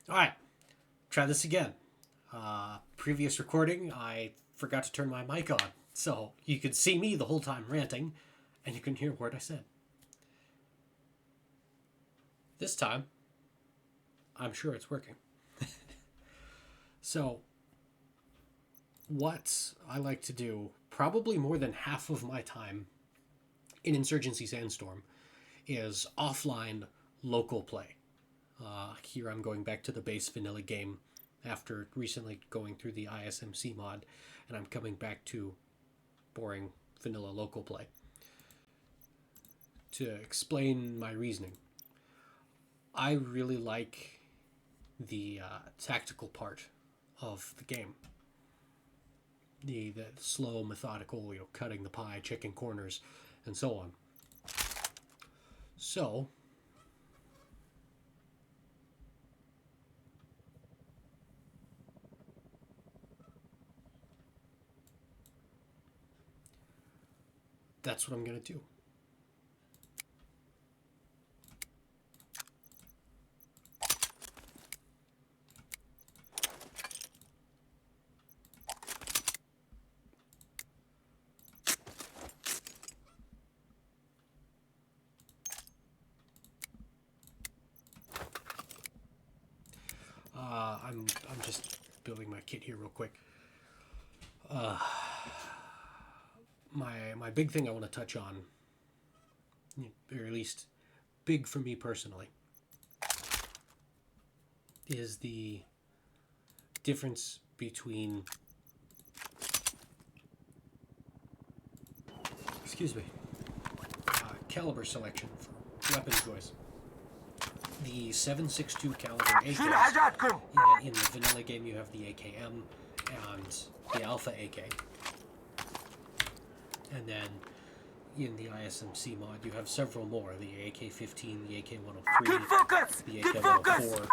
Alright, try this again. Previous recording, I forgot to turn my mic on, so you could see me the whole time ranting, and you can hear what I said. This time, I'm sure it's working. So, what I like to do, probably more than half of my time in Insurgency Sandstorm, is offline local play. Here I'm going back to the base vanilla game after recently going through the ISMC mod, and I'm coming back to boring vanilla local play. To explain my reasoning, I really like the tactical part of the game. The slow, methodical, cutting the pie, checking corners, and so on. So, that's what I'm going to do. I'm just building my kit here real quick. My big thing I want to touch on, or at least big for me personally, is the difference between, caliber selection for weapon choice. The 7.62 caliber AKs. In the vanilla game, you have the AKM and the Alpha AK. And then in the ISMC mod, you have several more. The AK-15, the AK-103, the AK-104.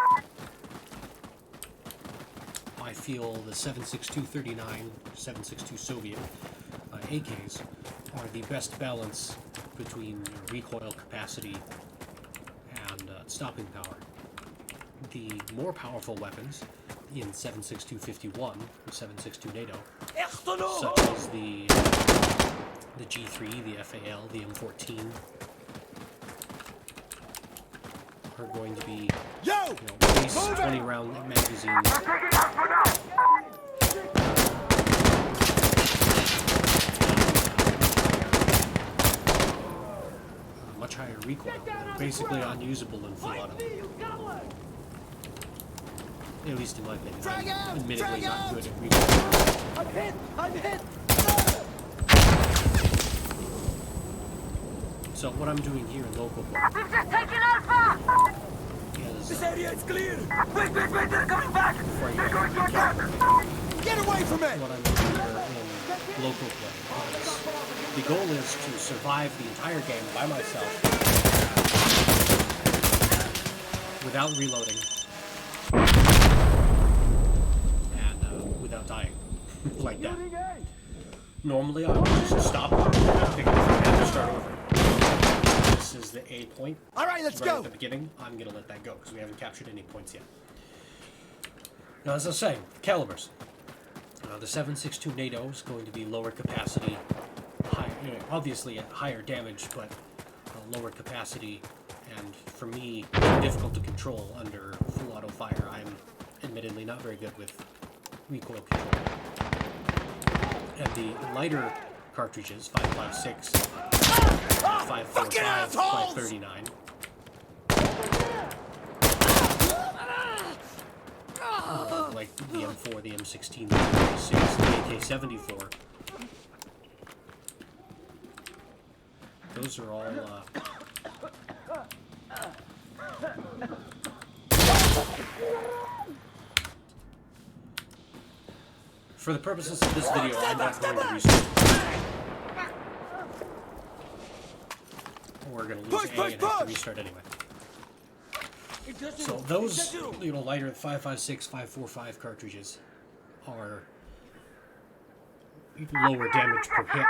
I feel the 7.62-39, 7.62 Soviet AKs are the best balance between recoil capacity and stopping power. The more powerful weapons in 7.62-51 and 7.62 NATO, such as the G3, the FAL, the M14, are going to be base 20-round magazines. Much higher recoil. They're basically unusable in full auto. At least in my opinion. I'm admittedly not good at recoil. I'm hit! So what I'm doing here in local play We've just taken Alpha! is This area is clear! Wait, they're coming back! They're going to attack! Get away from it! what I'm doing here in local play is the goal is to survive the entire game by myself without reloading and without dying like that. Normally I would just stop, pick it up and start over. This is the A point. Alright, let's right go! At the beginning, I'm going to let that go because we haven't captured any points yet. Now, as I was saying, calibers. The 7.62 NATO is going to be lower capacity, obviously at higher damage, but lower capacity, and for me, difficult to control under full auto fire. I'm admittedly not very good with recoil control. And the lighter cartridges, 5.56, 5.45, 5.39. Like the M4, the M16, the M26, the AK-74. Those are all, for the purposes of this video, I'm not going to restart. We're going to lose A and have to restart anyway. So those, lighter 5.56, 5.45 cartridges are lower damage per hit,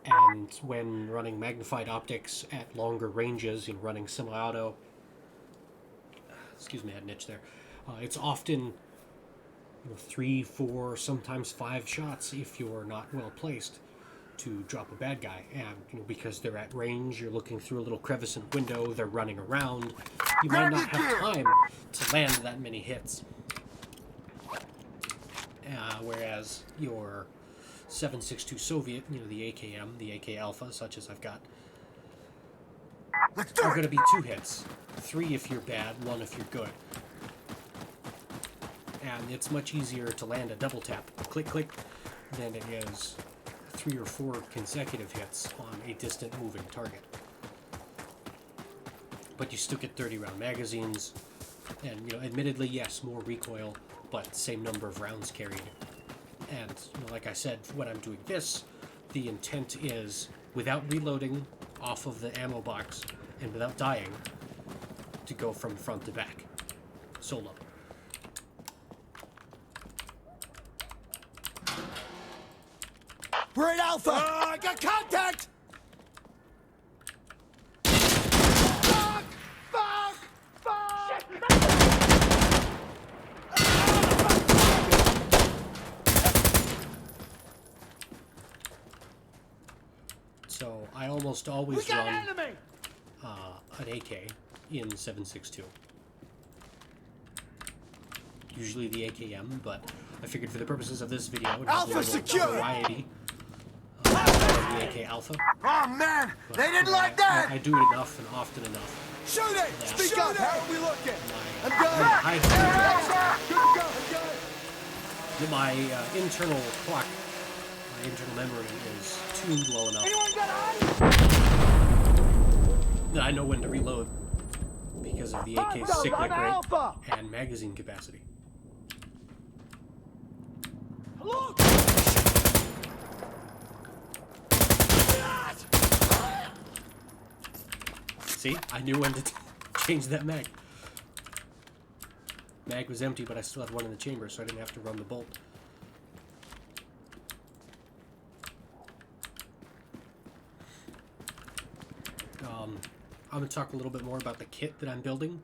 and when running magnified optics at longer ranges, running semi-auto, excuse me, I had an itch there, It's often 3, 4, sometimes 5 shots if you're not well placed to drop a bad guy. And because they're at range, you're looking through a little crevice in the window, they're running around, you might not have time to land that many hits. Whereas your 7.62 Soviet, the AKM, the AK Alpha, such as I've got, are going to be 2 hits. 3 if you're bad, 1 if you're good. And it's much easier to land a double tap, click, click, than it is 3 or 4 consecutive hits on a distant moving target. But you still get 30-round magazines, and admittedly, yes, more recoil, but same number of rounds carried. And like I said, when I'm doing this, the intent is, without reloading off of the ammo box and without dying, to go from front to back, solo. We're at Alpha! I got contact! Fuck! Fuck! Fuck! So I almost always run an AK in 7.62. Usually the AKM, but I figured for the purposes of this video, it has Alpha a little secure! variety. The AK Alpha. Oh man, But, they didn't like that! I do it enough and often enough. Shoot it! Yeah. Speak up! How are we looking? My, I'm good! I Good to go! I'm good! my internal clock, my internal memory is tuned well enough that I know when to reload because of the AK's cyclic rate and magazine capacity. Look! See, I knew when to change that mag. Mag was empty, but I still had one in the chamber, so I didn't have to run the bolt. I'm going to talk a little bit more about the kit that I'm building,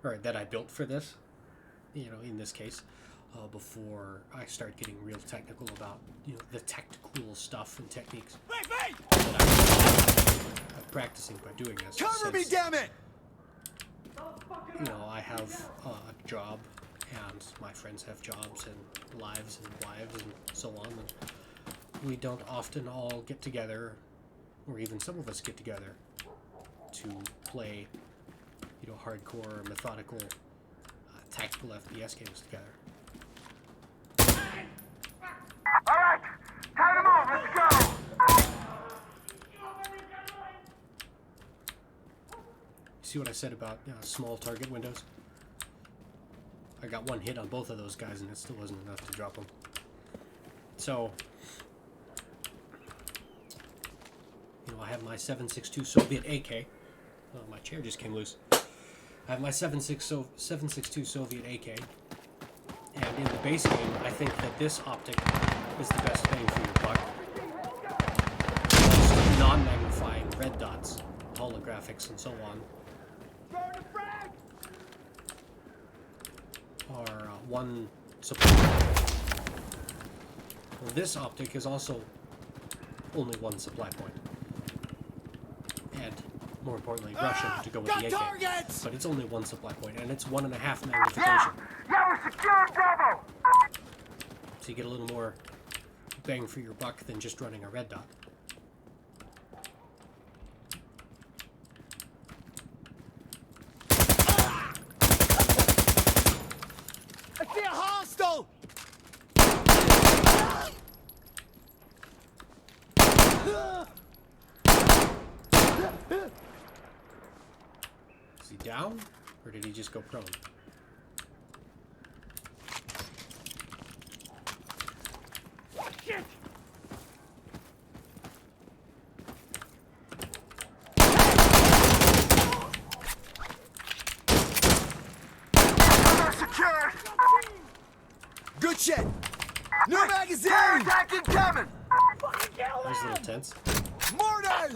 or that I built for this, in this case, before I start getting real technical about, the tactical stuff and techniques that I'm practicing by doing this. Cover me, damn it! I have a job, and my friends have jobs and lives and wives and so on. And we don't often all get together, or even some of us get together, to play, hardcore, methodical, tactical FPS games together. Alright, time to move, let's go! See what I said about small target windows? I got 1 hit on both of those guys, and it still wasn't enough to drop them. So, I have my 7.62 Soviet AK. Oh, my chair just came loose. I have my 7.62 Soviet AK, and in the base game, I think that this optic is the best bang for your buck. Also, non-magnifying red dots, holographics, and so on are one supply. Well, this optic is also only 1 supply point. And more importantly, Russian to go with the AK. Targets! But it's only 1 supply point, and it's 1.5 magnification. Yeah, we're secured Bravo! So you get a little more bang for your buck than just running a red dot. I see a hostile! Is he down, or did he just go prone? Shit! We're secured! Good shit! New magazine! Attack incoming! That was a little tense. Mortars!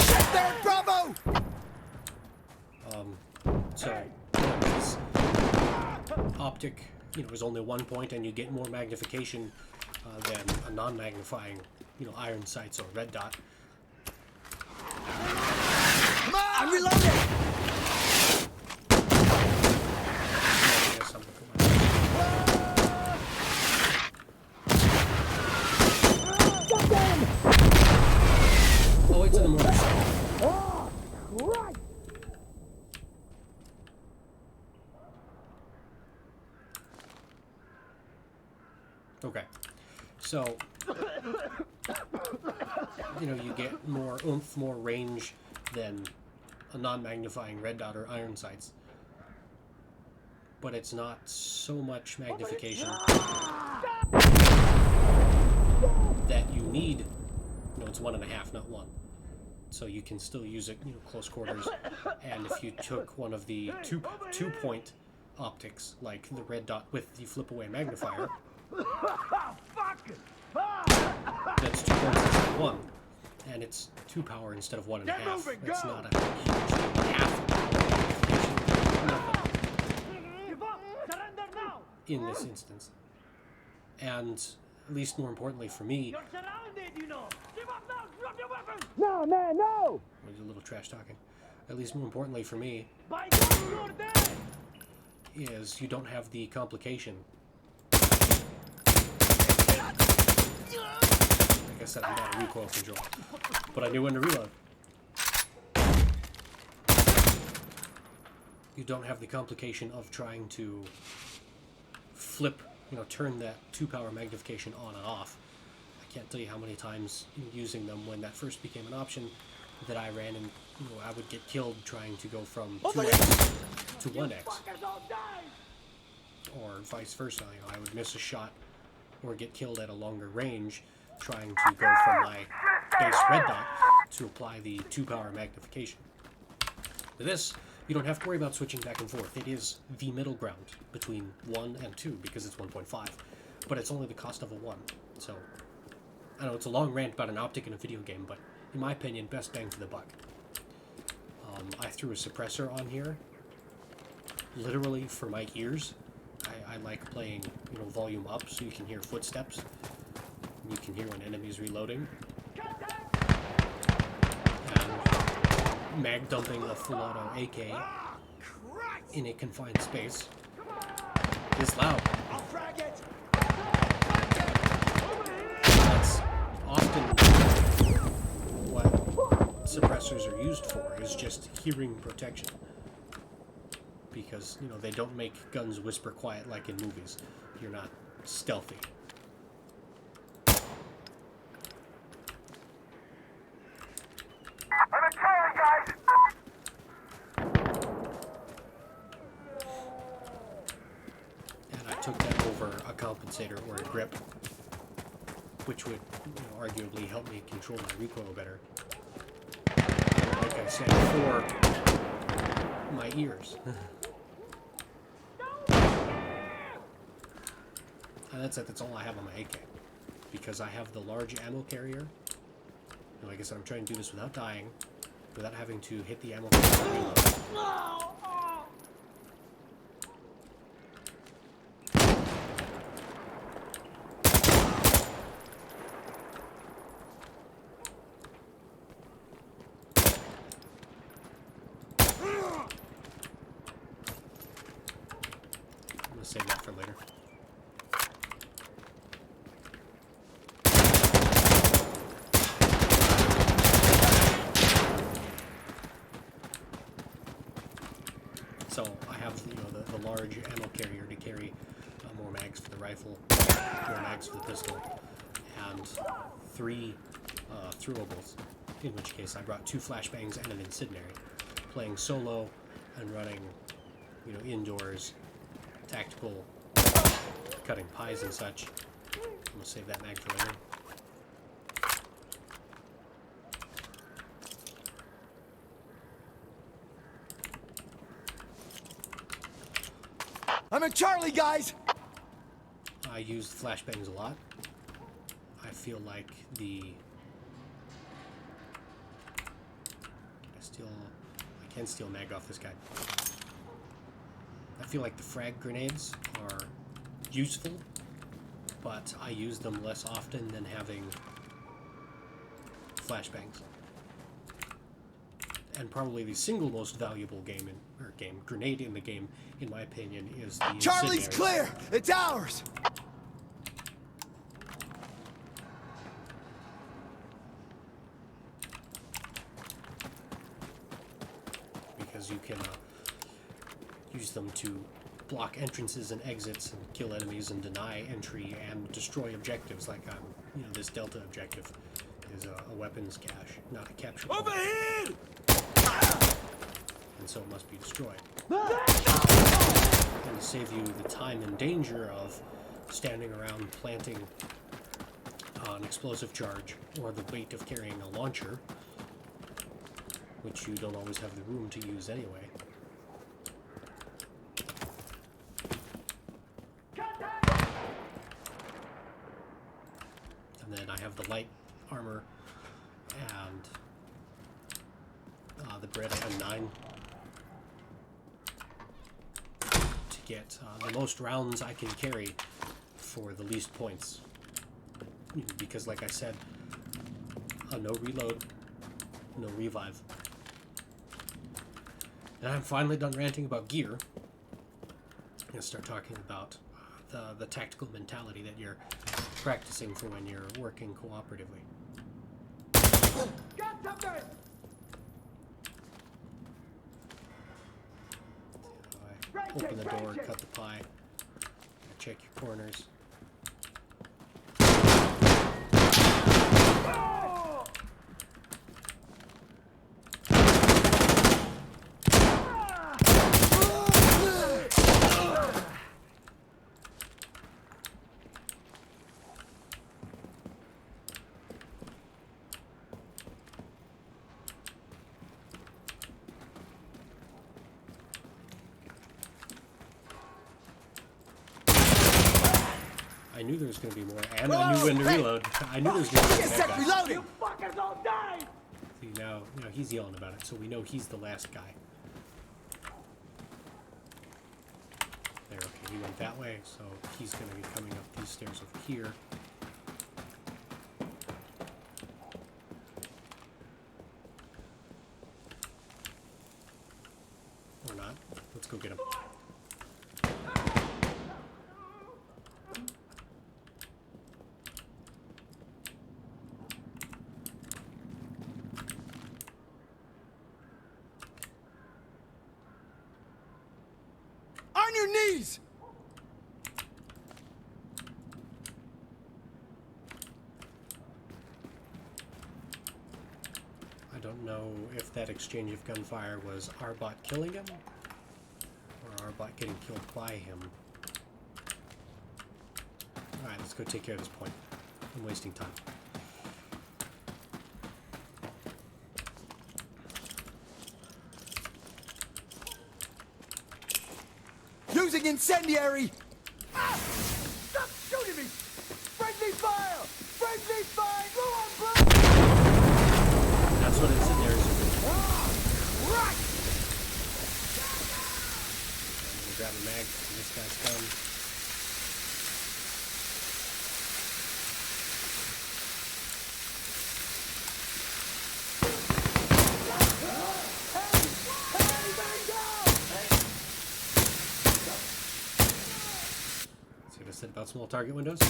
Shit there, Bravo! So, yeah, optic, is only 1 point, and you get more magnification than a non-magnifying, iron sights or red dot. I'm reloading! Oh, it's in the motorcycle. Oh, Christ! Okay, so you get more oomph, more range than a non-magnifying red dot or iron sights, but it's not so much magnification that you need. It's 1.5, not 1, so you can still use it, close quarters. And if you took one of the two-point optics, like the red dot with the flip-away magnifier, that's 2 points instead of 1, and it's 2 power instead of 1.5. It's not a huge half in this instance. And at least more importantly for me, No, man, no! there's a little trash talking. At least more importantly for me is you don't have the complication. Like I said, I'm not a recoil control, but I knew when to reload. You don't have the complication of trying to flip, turn that 2 power magnification on and off. I can't tell you how many times using them when that first became an option that I ran and I would get killed trying to go from 2x to 1x, or vice versa. I would miss a shot or get killed at a longer range trying to go from my base red dot to apply the 2 power magnification. With this, you don't have to worry about switching back and forth. It is the middle ground between 1 and 2 because it's 1.5, but it's only the cost of a 1. So, I know it's a long rant about an optic in a video game, but in my opinion, best bang for the buck. I threw a suppressor on here, literally for my ears. I like playing, volume up so you can hear footsteps. You can hear when enemies reloading. And mag dumping a full auto AK in a confined space is loud. That's often what suppressors are used for, is just hearing protection. Because, they don't make guns whisper quiet like in movies. You're not stealthy. I'm a killer, guys! And I took that over a compensator or a grip, which would arguably help me control my recoil better. Like I said, for my ears. And that's it. That's all I have on my AK. Because I have the large ammo carrier. And like I said, I'm trying to do this without dying, without having to hit the ammo carrier. I'm gonna save that for later. So I have the large ammo carrier to carry more mags for the rifle, more mags for the pistol, and 3 throwables. In which case I brought 2 flashbangs and an incendiary. Playing solo and running, indoors, tactical, cutting pies and such. I'm gonna save that mag for later. I'm in Charlie, guys! I use flashbangs a lot. I feel like I can steal mag off this guy. I feel like the frag grenades are useful, but I use them less often than having flashbangs. And probably the single most valuable grenade in the game, in my opinion, is the Charlie's incendiary. clear! It's ours! Because you can use them to block entrances and exits and kill enemies and deny entry and destroy objectives, like this Delta objective is a weapons cache, not a capture point. Overhead! And so it must be destroyed. And to save you the time and danger of standing around planting an explosive charge or the weight of carrying a launcher, which you don't always have the room to use anyway. And then I have the light armor and the Bred M9 to get the most rounds I can carry for the least points. Because, like I said, no reload, no revive. And I'm finally done ranting about gear. I'm going to start talking about the tactical mentality that you're practicing for when you're working cooperatively. Got something! Open the door, cut the pie, check your corners. I knew there was going to be more, and I knew when to reload. I knew there was going to be more bad guys. Reloading! You fuckers all died! See, now he's yelling about it, so we know he's the last guy. There, okay, he went that way, so he's going to be coming up these stairs over here. Or not. Let's go get him. On your knees! I don't know if that exchange of gunfire was our bot killing him, or our bot getting killed by him. Alright, let's go take care of this point. I'm wasting time. Using incendiary! Ah! Stop shooting me! Friendly fire! Friendly fire! Go on, bro! That's what incendiaries are doing. Right! I'm gonna grab a mag from this guy's gun. See what I said about small target windows?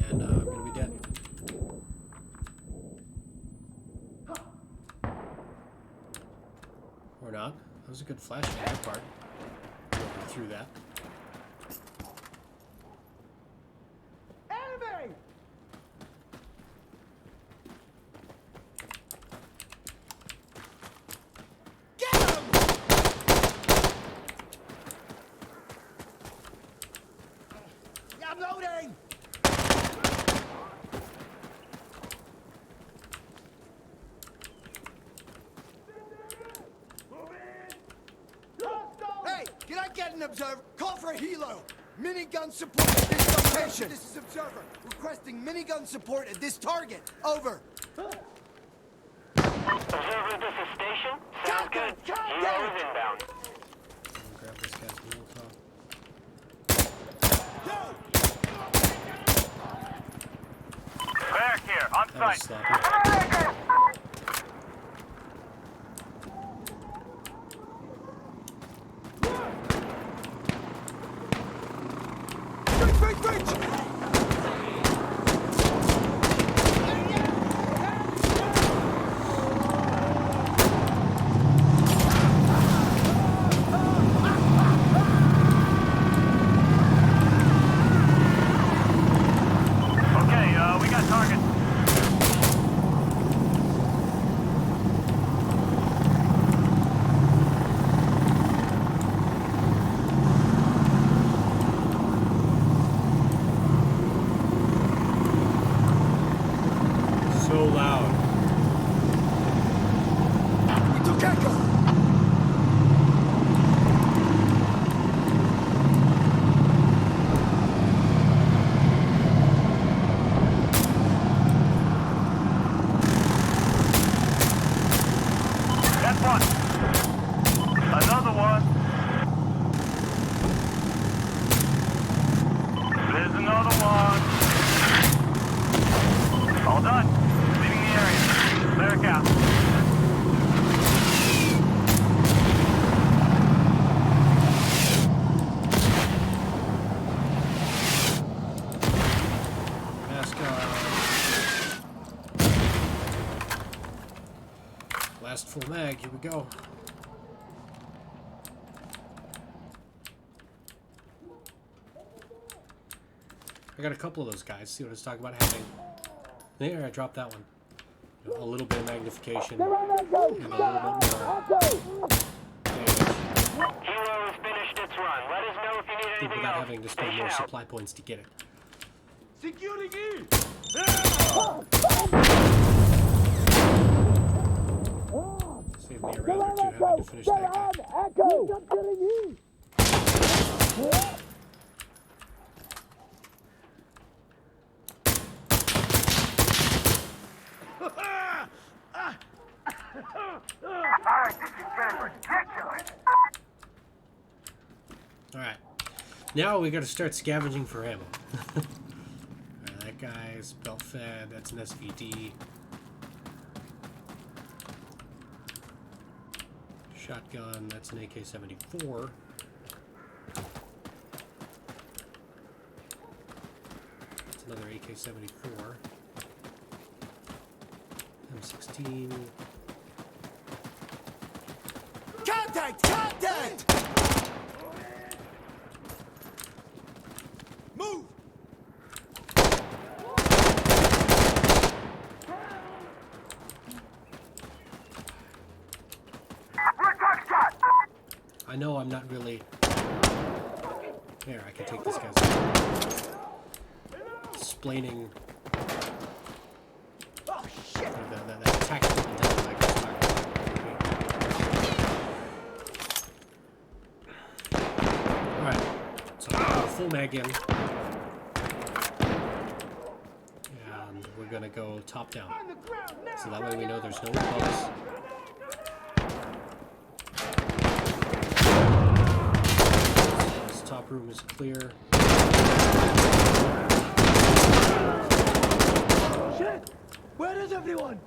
And I'm gonna be dead. Or not. That was a good flash on that part. Working through that. Enemy! Get him! I'm loading! Hey, can I get an observer? Call for a helo. Minigun support at this location. This is observer. Requesting minigun support at this target. Over. Observer, this is station. Sounds good. Hero is inbound. I'm gonna grab this guy's Molotov. Back here, on That was site. sloppy. Breach! Okay, we got target. So loud. We took Echo! That's one. Another one. There's another one. All done. Leaving the area. Clear out. Mask last full mag, here we go. I got a couple of those guys. See what I was talking about having. There, I dropped that one. A little bit of magnification and a little bit more damage. Hero has finished its run. Let us know if you need anything Without else. having to spend Station more out. supply points to get it. Security! Save me a round or two having to finish that guy. Alright, this is getting ridiculous. Alright. Now we gotta start scavenging for ammo. Alright, that guy's belt fed, that's an SVD. Shotgun, that's an AK-74. That's another AK-74. M16. Contact! Contact! Move! I know I'm not really... There, I can take this guy's out. Explaining Oh, shit! that tactical intelligence I was talking about. Alright, so I'll put a full mag in. And we're gonna go top down. So that way we know there's no close. This top room is clear. Shit! Where is everyone?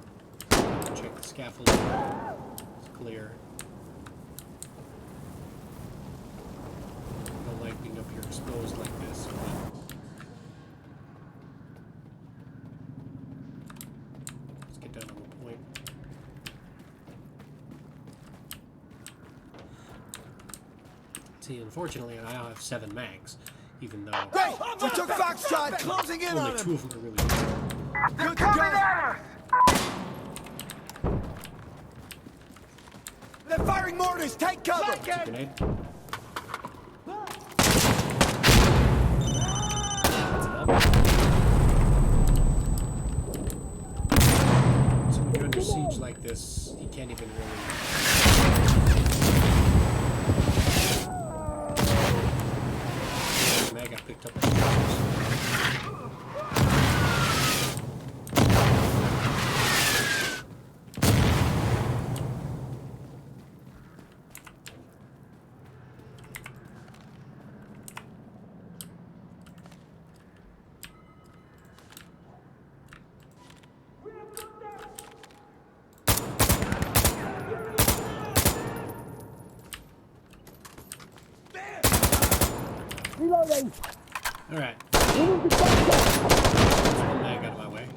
Check the scaffolding. It's clear. Don't like being up here exposed like this. Let's get down on the point. See, unfortunately, I now have 7 mags, even though Great! We took Foxtrot! Closing in on only 2 him! of them are really good. Good to go! They're firing mortars! Take cover! Grenade. So when you're under siege like this, you can't even really... Mag I picked up on the Reloading. Alright. We need to catch up. There's one mag out of my way.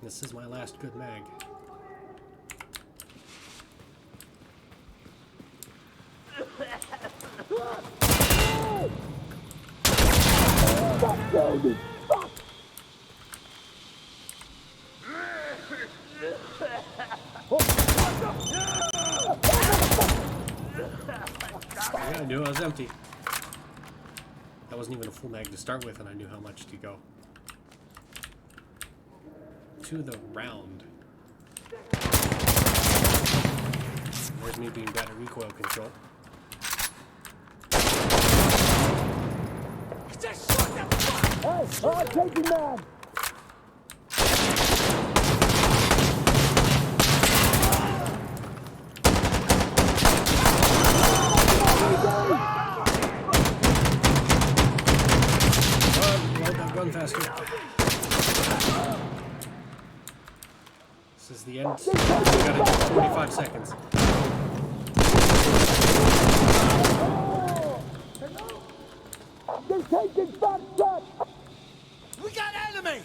This is my last good mag. Stop shooting. Fuck. Yeah, I knew I was empty. That wasn't even a full mag to start with, and I knew how much to go. To the round. There's me being bad at recoil control. Hey, hard taking man. Run faster. This is the end. We got 45 seconds. They're taking back shots. We got enemy.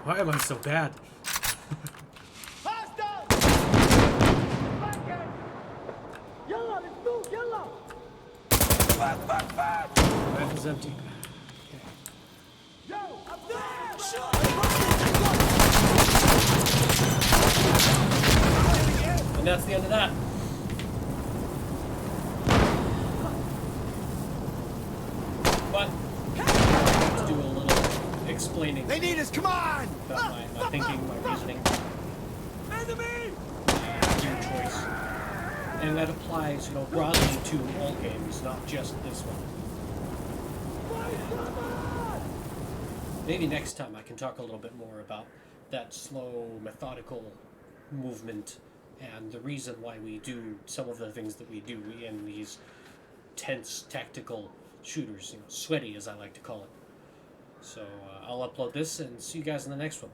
Why am I so bad? Hostile. Yalla, let's move, yalla. Rifle's empty. Yo, up there. And that's the end of that. But let's do a little explaining They need us. Come on. about my thinking, my reasoning, Enemy. gear choice. And that applies, you know, broadly to all games, not just this one. Maybe next time I can talk a little bit more about that slow, methodical movement and the reason why we do some of the things that we do in these tense tactical shooters, you know, sweaty as I like to call it. So I'll upload this and see you guys in the next one.